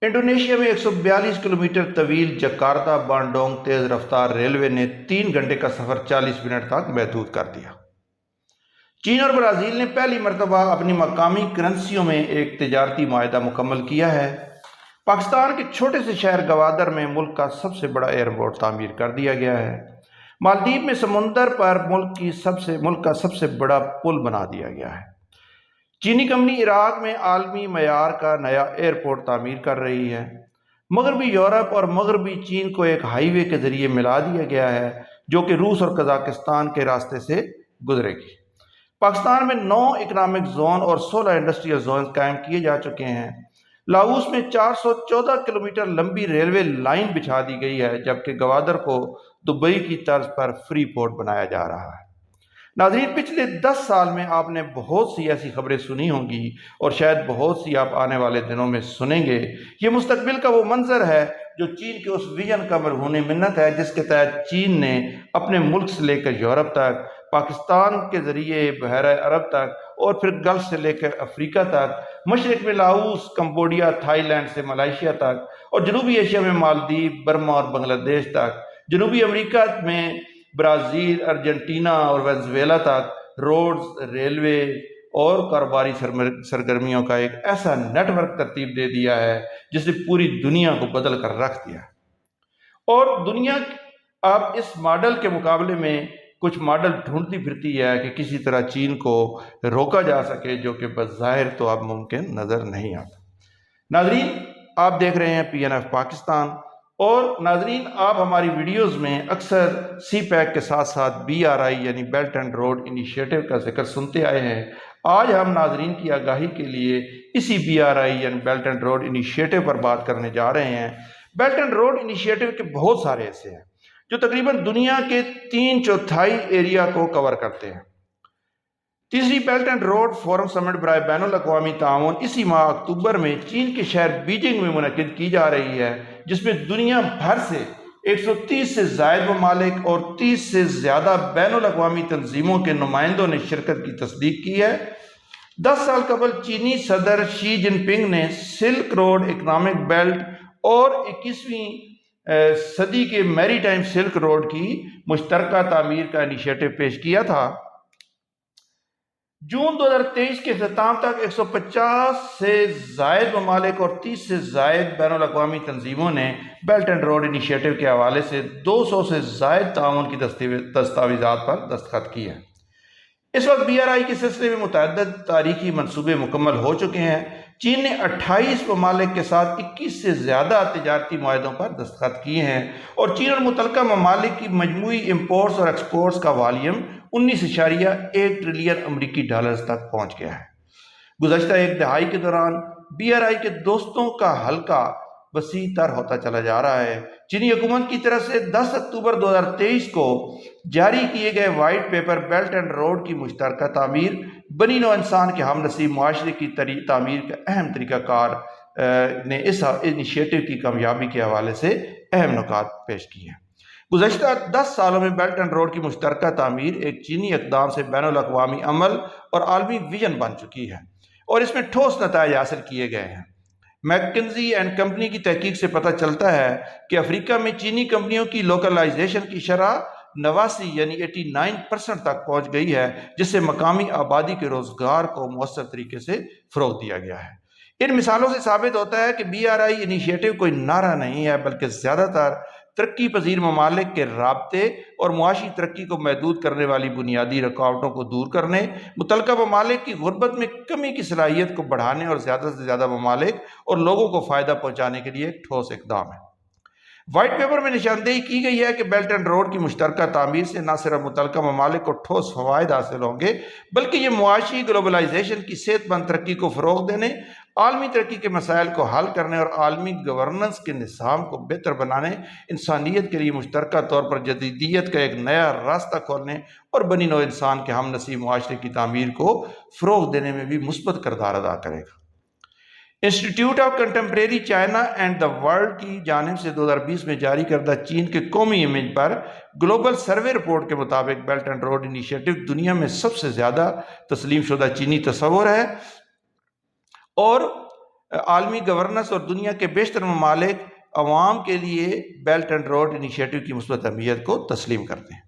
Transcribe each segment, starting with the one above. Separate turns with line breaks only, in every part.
Indonesia میں 142 kilometre طویل Jakarta بانڈونگ تیز رفتار ریلوے نے 3 گھنٹے کا سفر 40 منٹ تک محدود کر دیا۔ چین اور برازیل نے پہلی مرتبہ اپنی مقامی کرنسیوں میں ایک تجارتی معاہدہ مکمل کیا ہے۔ پاکستان کے چھوٹے سے شہر گوادر میں ملک کا سب سے بڑا ایئرپورٹ تعمیر کر دیا گیا ہے۔ مالدیپ میں سمندر پر ملک کا سب سے بڑا پل بنا دیا گیا ہے۔ چینی کمپنی عراق میں عالمی معیار کا نیا ایئرپورٹ تعمیر کر رہی ہے۔ مغربی یورپ اور مغربی چین کو ایک ہائی وے کے ذریعے ملا دیا گیا ہے جو کہ روس اور قزاقستان کے راستے سے گزرے گی۔ پاکستان میں 9 اکنامک زون اور 16 انڈسٹریل زون قائم کیے جا چکے ہیں۔ لاؤس میں 414 کلومیٹر لمبی ریلوے لائن بچھا دی گئی ہے، جبکہ گوادر کو دبئی کی طرز پر فری پورٹ بنایا جا رہا ہے۔ ناظرین، پچھلے 10 سال میں آپ نے بہت سی ایسی خبریں سنی ہوں گی اور شاید بہت سی آپ آنے والے دنوں میں سنیں گے۔ یہ مستقبل کا وہ منظر ہے جو چین کے اس ویژن کا مرہون منت ہے جس کے تحت چین نے اپنے ملک سے لے کر یورپ تک، پاکستان کے ذریعے بحیرہ عرب تک اور پھر گلف سے لے کر افریقہ تک، مشرق میں لاؤس، کمبوڈیا، تھائی لینڈ سے ملائیشیا تک اور جنوبی ایشیا میں مالدیپ، برما اور بنگلہ دیش تک، جنوبی امریکہ میں برازیل، ارجنٹینا اور وینزویلا تک روڈز، ریلوے اور کاروباری سرگرمیوں کا ایک ایسا نیٹ ورک ترتیب دے دیا ہے جس نے پوری دنیا کو بدل کر رکھ دیا۔ اور دنیا اب اس ماڈل کے مقابلے میں کچھ ماڈل ڈھونڈتی پھرتی ہے کہ کسی طرح چین کو روکا جا سکے، جو کہ بظاہر تو اب ممکن نظر نہیں آتا۔ ناظرین، آپ دیکھ رہے ہیں PNF پاکستان، اور ناظرین، آپ ہماری ویڈیوز میں اکثر سی پیک کے ساتھ ساتھ BRI یعنی بیلٹ اینڈ روڈ انیشیٹو کا ذکر سنتے آئے ہیں۔ آج ہم ناظرین کی آگاہی کے لیے اسی BRI یعنی بیلٹ اینڈ روڈ انیشیٹو پر بات کرنے جا رہے ہیں۔ بیلٹ اینڈ روڈ انیشیٹو کے بہت سارے ایسے ہیں جو تقریباً دنیا کے 3/4 ایریا کو کور کرتے ہیں۔ تیسری بیلٹ اینڈ روڈ فورم سمٹ برائے بین الاقوامی تعاون اسی ماہ اکتوبر میں چین کے شہر بیجنگ میں منعقد کی جا رہی ہے، جس میں دنیا بھر سے 130 سے زائد ممالک اور 30 سے زیادہ بین الاقوامی تنظیموں کے نمائندوں نے شرکت کی تصدیق کی ہے۔ 10 سال قبل چینی صدر شی جن پنگ نے سلک روڈ اکنامک بیلٹ اور 21ویں صدی کے میری ٹائم سلک روڈ کی مشترکہ تعمیر کا انیشیٹو پیش کیا تھا۔ جون 2023 کے اختتام تک 150 سے زائد ممالک اور 30 سے زائد بین الاقوامی تنظیموں نے بیلٹ اینڈ روڈ انیشیٹو کے حوالے سے 200 سے زائد تعاون کی دستاویزات پر دستخط کی ہے۔ اس وقت BRI کے سلسلے میں متعدد تاریخی منصوبے مکمل ہو چکے ہیں۔ چین نے 28 ممالک کے ساتھ 21 سے زیادہ تجارتی معاہدوں پر دستخط کیے ہیں، اور چین اور متعلقہ ممالک کی مجموعی امپورٹس اور ایکسپورٹس کا والیوم 19.1 ٹریلین امریکی ڈالرز تک پہنچ گیا ہے۔ گزشتہ ایک دہائی کے دوران BRI کے دوستوں کا حلقہ وسیع تر ہوتا چلا جا رہا ہے۔ چینی حکومت کی طرف سے 10 اکتوبر 2023 کو جاری کیے گئے white paper belt and road کی مشترکہ تعمیر بنی نوع انسان کے ہم نسل معاشرے کی تعمیر کا اہم طریقہ کار نے اس انیشیٹو کی کامیابی کے حوالے سے اہم نکات پیش کیے ہیں۔ گزشتہ 10 سالوں میں بیلٹ اینڈ روڈ کی مشترکہ تعمیر ایک چینی اقدام سے بین الاقوامی عمل اور عالمی ویژن بن چکی ہے، اور اس میں ٹھوس نتائج حاصل کیے گئے ہیں۔ میکنزی اینڈ کمپنی کی تحقیق سے پتہ چلتا ہے کہ افریقہ میں چینی کمپنیوں کی لوکلائزیشن کی شرح 89 یعنی 89% تک پہنچ گئی ہے، جس سے مقامی آبادی کے روزگار کو مؤثر طریقے سے فروغ دیا گیا ہے۔ ان مثالوں سے ثابت ہوتا ہے کہ BRI انیشیٹو کوئی نعرہ نہیں ہے، بلکہ زیادہ تر ترقی پذیر ممالک کے رابطے اور معاشی ترقی کو محدود کرنے والی بنیادی رکاوٹوں کو دور کرنے، متعلقہ ممالک کی غربت میں کمی کی صلاحیت کو بڑھانے اور زیادہ سے زیادہ ممالک اور لوگوں کو فائدہ پہنچانے کے لیے ایک ٹھوس اقدام ہے۔ وائٹ پیپر میں نشاندہی کی گئی ہے کہ بیلٹ اینڈ روڈ کی مشترکہ تعمیر سے نہ صرف متعلقہ ممالک کو ٹھوس فوائد حاصل ہوں گے، بلکہ یہ معاشی گلوبلائزیشن کی صحت مند ترقی کو فروغ دینے، عالمی ترقی کے مسائل کو حل کرنے اور عالمی گورننس کے نظام کو بہتر بنانے، انسانیت کے لیے مشترکہ طور پر جدیدیت کا ایک نیا راستہ کھولنے اور بنی نوع انسان کے ہم نسل معاشرے کی تعمیر کو فروغ دینے میں بھی مثبت کردار ادا کرے گا۔ Institute of contemporary China and the world کی جانب سے 2020 میں جاری کردہ چین کے قومی امیج پر گلوبل سروے رپورٹ کے مطابق بیلٹ اینڈ روڈ انیشیٹو دنیا میں سب سے زیادہ تسلیم شدہ چینی تصور ہے، اور عالمی گورننس اور دنیا کے بیشتر ممالک عوام کے لیے بیلٹ اینڈ روڈ انیشیٹو کی مثبت اہمیت کو تسلیم کرتے ہیں۔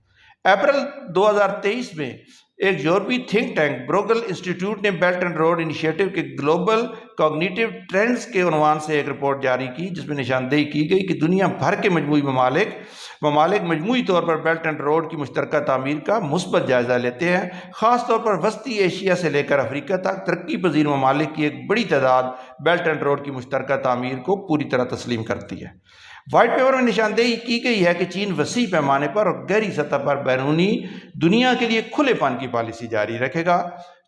اپریل 2023 میں ایک یورپی تھنک ٹینک بروگل انسٹیٹیوٹ نے بیلٹ اینڈ روڈ انیشیٹو کے گلوبل کوگنیٹو ٹرینڈز کے عنوان سے ایک رپورٹ جاری کی، جس میں نشاندہی کی گئی کہ دنیا بھر کے مجموعی ممالک مجموعی طور پر بیلٹ اینڈ روڈ کی مشترکہ تعمیر کا مثبت جائزہ لیتے ہیں۔ خاص طور پر وسطی ایشیا سے لے کر افریقہ تک ترقی پذیر ممالک کی ایک بڑی تعداد بیلٹ اینڈ روڈ کی مشترکہ تعمیر کو پوری طرح تسلیم کرتی ہے۔ وائٹ پیپر میں نشاندہی کی گئی ہے کہ چین وسیع پیمانے پر اور گہری سطح پر بیرونی دنیا کے لیے کھلے پن کی پالیسی جاری رکھے گا۔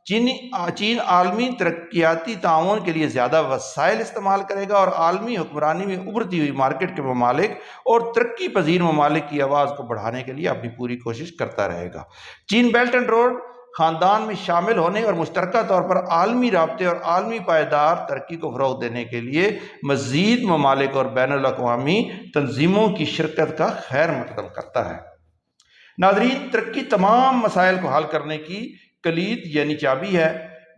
چین عالمی ترقیاتی تعاون کے لیے زیادہ وسائل استعمال کرے گا اور عالمی حکمرانی میں ابھرتی ہوئی مارکیٹ کے ممالک اور ترقی پذیر ممالک کی آواز کو بڑھانے کے لیے اپنی پوری کوشش کرتا رہے گا۔ چین بیلٹ اینڈ روڈ خاندان میں شامل ہونے اور مشترکہ طور پر عالمی رابطے اور عالمی پائیدار ترقی کو فروغ دینے کے لیے مزید ممالک اور بین الاقوامی تنظیموں کی شرکت کا خیر مقدم کرتا ہے۔ ناظرین، ترقی تمام مسائل کو حل کرنے کی کلید یعنی چابی ہے۔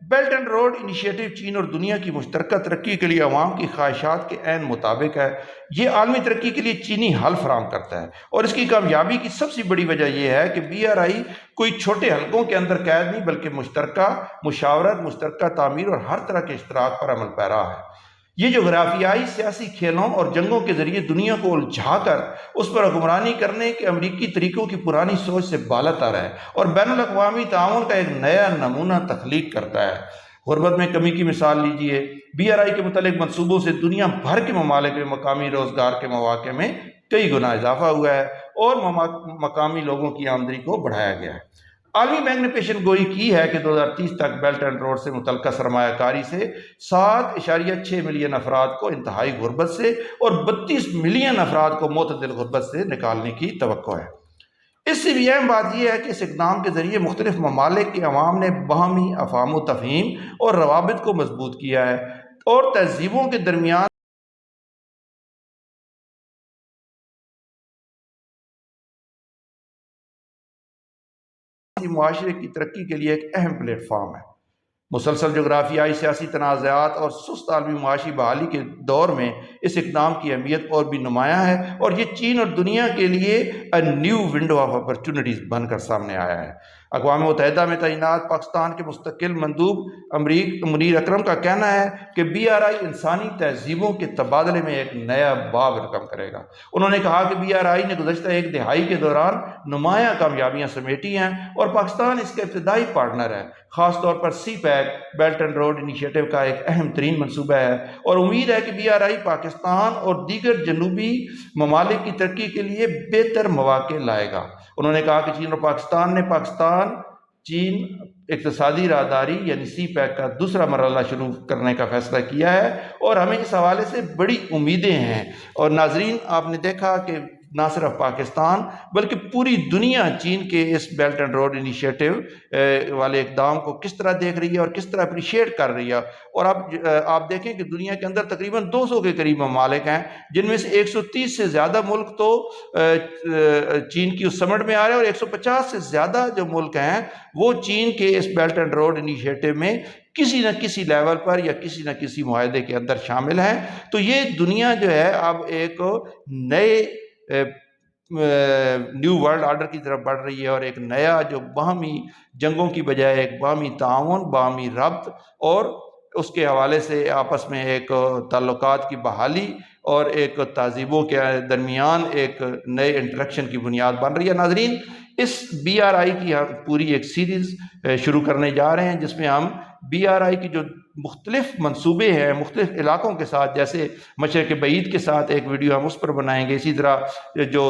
بیلٹ اینڈ روڈ انیشیٹو چین اور دنیا کی مشترکہ ترقی کے لیے عوام کی خواہشات کے عین مطابق ہے۔ یہ عالمی ترقی کے لیے چینی حل فراہم کرتا ہے اور اس کی کامیابی کی سب سے بڑی وجہ یہ ہے کہ BRI کوئی چھوٹے حلقوں کے اندر قید نہیں بلکہ مشترکہ مشاورت، مشترکہ تعمیر اور ہر طرح کے اشتراک پر عمل پیرا ہے۔ یہ جغرافیائی سیاسی کھیلوں اور جنگوں کے ذریعے دنیا کو الجھا کر اس پر حکمرانی کرنے کے امریکی طریقوں کی پرانی سوچ سے بالاتر ہے اور بین الاقوامی تعاون کا ایک نیا نمونہ تخلیق کرتا ہے۔ غربت میں کمی کی مثال لیجئے۔ BRI کے متعلق منصوبوں سے دنیا بھر کے ممالک میں مقامی روزگار کے مواقع میں کئی گنا اضافہ ہوا ہے اور مقامی لوگوں کی آمدنی کو بڑھایا گیا ہے۔ عالمی بینک نے پیشن گوئی کی ہے کہ 2030 تک بیلٹ اینڈ روڈ سے متعلقہ سرمایہ کاری سے 7.6 ملین افراد کو انتہائی غربت سے اور 32 ملین افراد کو معتدل غربت سے نکالنے کی توقع ہے۔ اس سے بھی اہم بات یہ ہے کہ اس اقدام کے ذریعے مختلف ممالک کے عوام نے باہمی افہام و تفہیم اور روابط کو مضبوط کیا ہے اور تہذیبوں کے درمیان معاشرے کی ترقی کے لیے ایک اہم پلیٹ فارم ہے۔ مسلسل جغرافیائی سیاسی تنازعات اور سست عالمی معاشی بحالی کے دور میں اس اقدام کی اہمیت اور بھی نمایاں ہے اور یہ چین اور دنیا کے لیے نیو ونڈو آف اپرچونٹیز بن کر سامنے آیا ہے۔ اقوام متحدہ میں تعینات پاکستان کے مستقل مندوب منیر اکرم کا کہنا ہے کہ BRI انسانی تہذیبوں کے تبادلے میں ایک نیا باب رقم کرے گا۔ انہوں نے کہا کہ BRI نے گزشتہ ایک دہائی کے دوران نمایاں کامیابیاں سمیٹی ہیں اور پاکستان اس کا ابتدائی پارٹنر ہے۔ خاص طور پر CPEC belt and road initiative کا ایک اہم ترین منصوبہ ہے اور امید ہے کہ BRI پاکستان اور دیگر جنوبی ممالک کی ترقی کے لیے بہتر مواقع لائے گا۔ انہوں نے کہا کہ چین اور پاکستان نے چین اقتصادی راہداری یعنی CPEC کا دوسرا مرحلہ شروع کرنے کا فیصلہ کیا ہے اور ہمیں اس حوالے سے بڑی امیدیں ہیں۔ اور ناظرین، آپ نے دیکھا کہ نہ صرف پاکستان بلکہ پوری دنیا چین کے اس بیلٹ اینڈ روڈ انیشیٹو والے اقدام کو کس طرح دیکھ رہی ہے اور کس طرح اپریشیٹ کر رہی ہے۔ اور آپ دیکھیں کہ دنیا کے اندر تقریباً 200 کے قریب ممالک ہیں، جن میں سے 130 سے زیادہ ملک تو چین کی اس سمٹ میں آ رہے ہیں اور 150 سے زیادہ جو ملک ہیں وہ چین کے اس بیلٹ اینڈ روڈ انیشیٹو میں کسی نہ کسی لیول پر یا کسی نہ کسی معاہدے کے اندر شامل ہیں۔ تو یہ دنیا جو ہے اب ایک نئے نیو ورلڈ آرڈر کی طرف بڑھ رہی ہے اور ایک نیا جو باہمی جنگوں کی بجائے ایک باہمی تعاون، باہمی ربط اور اس کے حوالے سے آپس میں ایک تعلقات کی بحالی اور ایک تہذیبوں کے درمیان ایک نئے انٹریکشن کی بنیاد بن رہی ہے۔ ناظرین، اس BRI کی ہم پوری ایک سیریز شروع کرنے جا رہے ہیں جس میں ہم BRI کی جو مختلف منصوبے ہیں مختلف علاقوں کے ساتھ، جیسے مشرق بعید کے ساتھ ایک ویڈیو ہم اس پر بنائیں گے، اسی طرح جو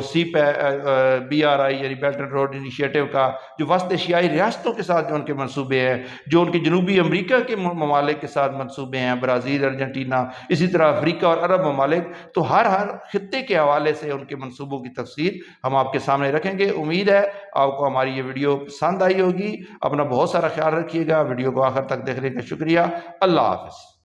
BRI یعنی بیلٹ اینڈ روڈ انیشیٹو کا جو وسط ایشیائی ریاستوں کے ساتھ جو ان کے منصوبے ہیں، جو ان کے جنوبی امریکہ کے ممالک کے ساتھ منصوبے ہیں، برازیل، ارجنٹینا، اسی طرح افریقہ اور عرب ممالک، تو ہر خطے کے حوالے سے ان کے منصوبوں کی تفصیل ہم آپ کے سامنے رکھیں گے۔ امید ہے آپ کو ہماری یہ ویڈیو پسند آئی ہوگی۔ اپنا بہت سارا خیال رکھیے گا۔ ویڈیو کو آخر تک دیکھنے کا شکریہ۔ اللہ حافظ۔